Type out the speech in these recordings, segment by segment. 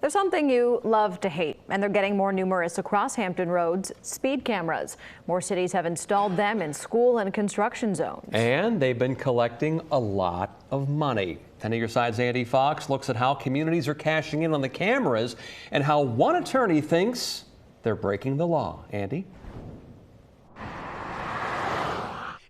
There's something you love to hate, and they're getting more numerous across Hampton roads: speed cameras. More cities have installed them in school and construction zones. And they've been collecting a lot of money. 10 of your side's Andy Fox looks at how communities are cashing in on the cameras and how one attorney thinks they're breaking the law. Andy?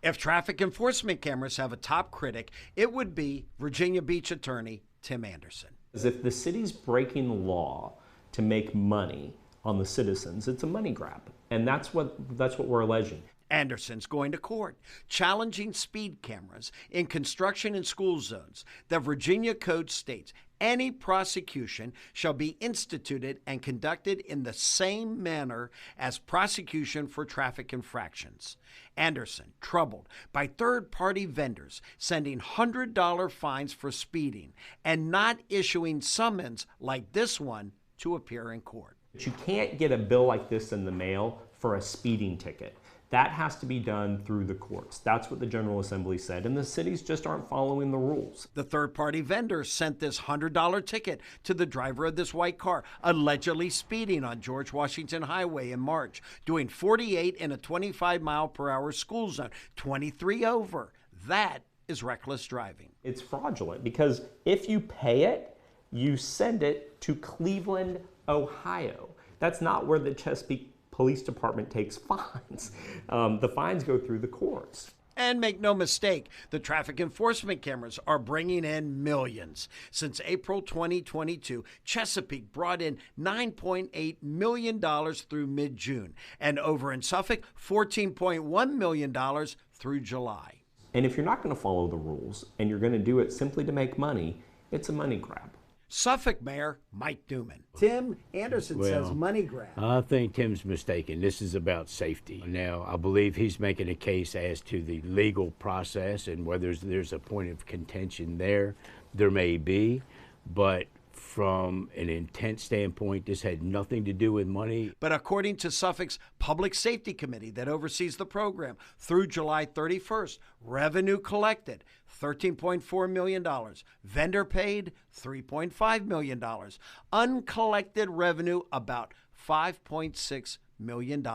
If traffic enforcement cameras have a top critic, it would be Virginia Beach attorney Tim Anderson. If the city's breaking the law to make money on the citizens, it's a money grab. And that's what we're alleging. Anderson's going to court, challenging speed cameras in construction and school zones. The Virginia Code states any prosecution shall be instituted and conducted in the same manner as prosecution for traffic infractions. Anderson, troubled by third-party vendors sending $100 fines for speeding and not issuing summons like this one to appear in court. But you can't get a bill like this in the mail for a speeding ticket. That has to be done through the courts. That's what the General Assembly said, and the cities just aren't following the rules. The third-party vendor sent this $100 ticket to the driver of this white car, allegedly speeding on George Washington Highway in March, doing 48 in a 25-mile-per-hour school zone, 23 over. That is reckless driving. It's fraudulent because if you pay it, you send it to Cleveland, Ohio. That's not where the Chesapeake Police Department takes fines. The fines go through the courts. And make no mistake, the traffic enforcement cameras are bringing in millions. Since April 2022, Chesapeake brought in $9.8 million through mid-June, and over in Suffolk, $14.1 million through July. And if you're not going to follow the rules and you're going to do it simply to make money, it's a money grab. Suffolk Mayor Mike Newman. Tim Anderson says money grab. I think Tim's mistaken. This is about safety. Now, I believe he's making a case as to the legal process and whether there's a point of contention there. There may be, but from an intent standpoint, this had nothing to do with money. But according to Suffolk's Public Safety Committee that oversees the program, through July 31st, revenue collected $13.4 million, vendor paid $3.5 million, uncollected revenue about $5.6 million.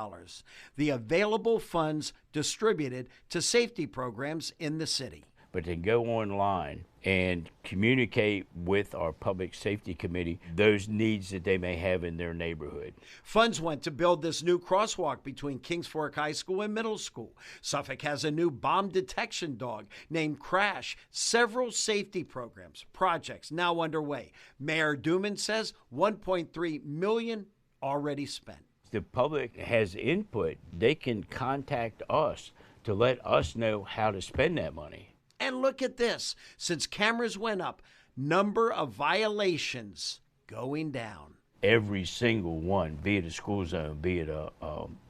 The available funds distributed to safety programs in the city. But to go online and communicate with our Public Safety Committee those needs that they may have in their neighborhood. Funds went to build this new crosswalk between Kings Fork High School and Middle School. Suffolk has a new bomb detection dog named Crash. Several safety programs, projects now underway. Mayor Newman says $1.3 million already spent. The public has input. They can contact us to let us know how to spend that money. And look at this. Since cameras went up, number of violations going down. Every single one, be it a school zone, be it a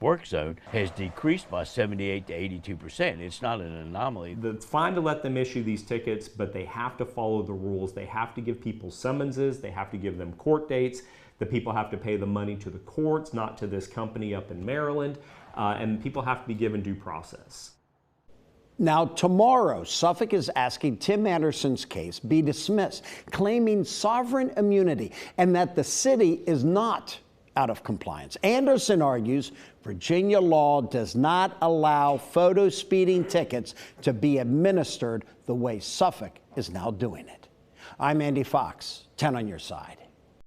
work zone, has decreased by 78 to 82%. It's not an anomaly. It's fine to let them issue these tickets, but they have to follow the rules. They have to give people summonses. They have to give them court dates. The people have to pay the money to the courts, not to this company up in Maryland. And people have to be given due process. Now, tomorrow, Suffolk is asking Tim Anderson's case be dismissed, claiming sovereign immunity and that the city is not out of compliance. Anderson argues Virginia law does not allow photo speeding tickets to be administered the way Suffolk is now doing it. I'm Andy Fox, 10 on your side.